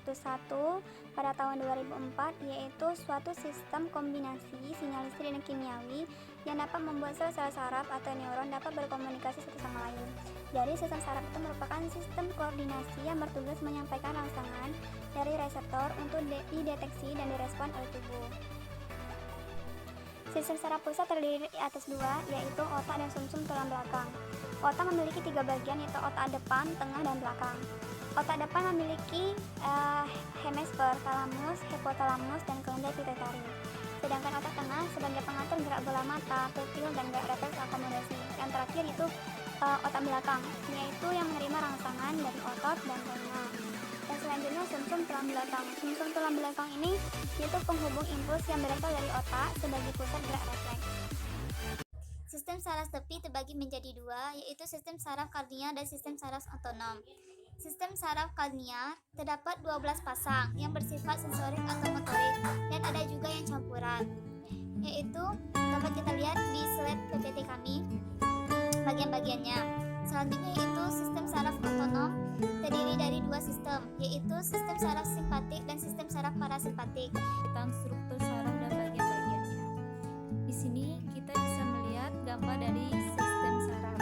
301 pada tahun 2004, yaitu suatu sistem kombinasi sinyal listrik dan kimiawi yang dapat membuat sel-sel saraf atau neuron dapat berkomunikasi satu sama lain. Jadi sistem saraf itu merupakan sistem koordinasi yang bertugas menyampaikan rangsangan dari reseptor untuk dideteksi dan direspon oleh tubuh. Sistem saraf pusat terdiri atas dua, yaitu otak dan sumsum tulang belakang. Otak memiliki tiga bagian, yaitu otak depan, tengah, dan belakang. Otak depan memiliki hemisfer talamus, hipotalamus, dan kelenjar pituitari. Sedangkan otak tengah sebagai pengatur gerak bola mata, pupil, dan gerak refleks akomodasi. Yang terakhir itu otak belakang, yaitu yang menerima rangsangan dari otot dan telinga. Dan selanjutnya sumsum tulang belakang. Sumsum tulang belakang ini yaitu penghubung impuls yang berasal dari otak sebagai pusat gerak refleks. Sistem saraf tepi terbagi menjadi dua, yaitu sistem saraf karnia dan sistem saraf otonom. Sistem saraf karnia terdapat 12 pasang yang bersifat sensorik atau motorik, dan ada juga yang campuran, yaitu dapat kita lihat di slide PPT kami bagian-bagiannya. Selanjutnya yaitu sistem saraf otonom terdiri dari dua sistem, yaitu sistem saraf simpatik dan sistem saraf parasimpatik. Tentang struktur saraf dan bagian-bagiannya. Di sini kita bisa melihat gambar dari sistem saraf.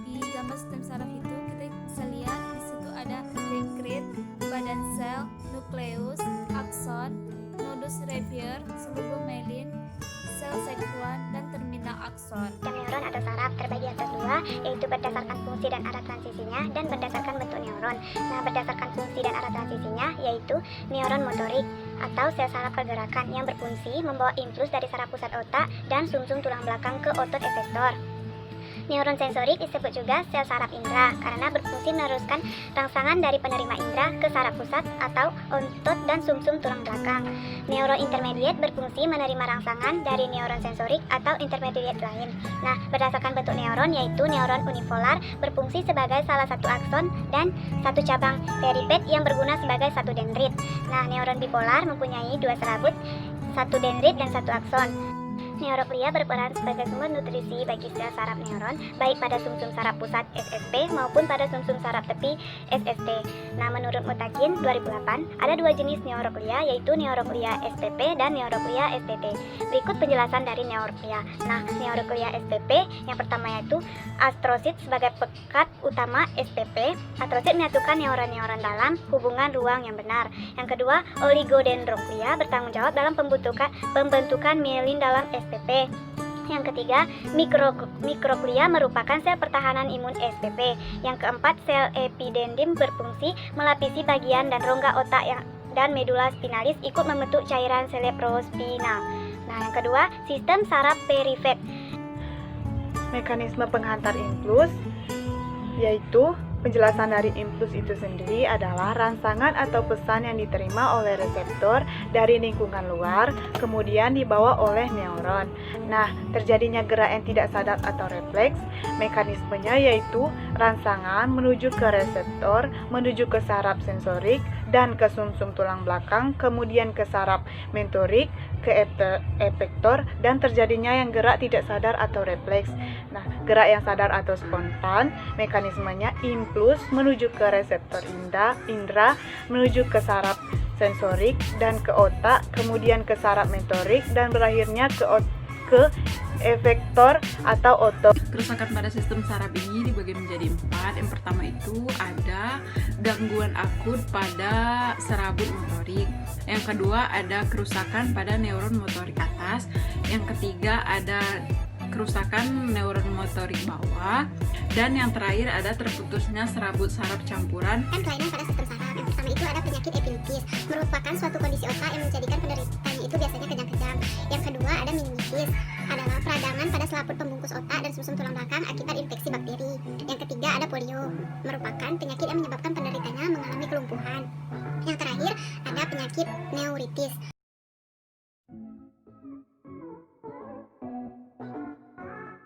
Di gambar sistem saraf itu kita bisa lihat di situ ada dendrit, badan sel, nukleus, akson, nodus revier, selubung myelin, sel sekuan, dan terminal akson. Neuron atau saraf terbagi atas dua, yaitu berdasarkan fungsi dan arah transisinya dan berdasarkan bentuk neuron. Nah, berdasarkan fungsi dan arah transisinya yaitu neuron motorik atau sel saraf pergerakan yang berfungsi membawa impuls dari saraf pusat otak dan sumsum tulang belakang ke otot efektor. Neuron sensorik disebut juga sel saraf indera karena berfungsi meneruskan rangsangan dari penerima indera ke saraf pusat atau otot dan sumsum tulang belakang. Neuron intermediate berfungsi menerima rangsangan dari neuron sensorik atau intermediate lain. Nah, berdasarkan bentuk neuron yaitu neuron unipolar berfungsi sebagai salah satu akson dan satu cabang peripet yang berguna sebagai satu dendrit. Nah, neuron bipolar mempunyai dua serabut, satu dendrit dan satu akson. Neuroglia berperan sebagai sumber nutrisi bagi sel saraf neuron, baik pada sumsum saraf pusat SSP maupun pada sumsum saraf tepi SST. Nah, menurut Mutakin 2008, ada dua jenis neuroglia, yaitu neuroglia SPP dan neuroglia STT. Berikut penjelasan dari neuroglia. Nah, neuroglia SPP yang pertama yaitu astrosit sebagai pekat utama SPP. Astrosit menyatukan neuron-neuron dalam hubungan ruang yang benar. Yang kedua, oligodendroglia bertanggung jawab dalam pembentukan mielin dalam SPP. Yang ketiga, mikroglia merupakan sel pertahanan imun SPP. Yang keempat, sel epidendim berfungsi melapisi bagian dan rongga otak dan medula spinalis ikut membentuk cairan cerebrospinal. Nah, yang kedua, sistem saraf perifet. Mekanisme penghantar impuls yaitu penjelasan dari impuls itu sendiri adalah rangsangan atau pesan yang diterima oleh reseptor dari lingkungan luar, kemudian dibawa oleh neuron. Nah, terjadinya gerak yang tidak sadar atau refleks, mekanismenya yaitu rangsangan menuju ke reseptor, menuju ke saraf sensorik, dan ke sumsum tulang belakang, kemudian ke saraf mentorik, ke efektor, dan terjadinya yang gerak tidak sadar atau refleks. Nah, gerak yang sadar atau spontan, mekanismenya impuls menuju ke reseptor indera, menuju ke saraf sensorik dan ke otak, kemudian ke saraf mentorik, dan berakhirnya ke efektor atau otot. Kerusakan pada sistem saraf ini dibagi menjadi 4. Yang pertama itu ada gangguan akut pada serabut motorik. Yang kedua ada kerusakan pada neuron motorik atas. Yang ketiga ada kerusakan neuron motorik bawah. Dan yang terakhir ada terputusnya serabut saraf campuran. Kelainan pada sistem saraf. Yang pertama itu ada penyakit epiliptis, merupakan suatu kondisi otak yang menjadikan penderitanya itu biasanya kejang-kejang. Yang kedua ada meningitis, adalah peradangan pada selaput pembungkus otak dan sumsum tulang belakang akibat infeksi bakteri. Yang ketiga ada polio, merupakan penyakit yang menyebabkan penderitanya mengalami kelumpuhan. Yang terakhir ada penyakit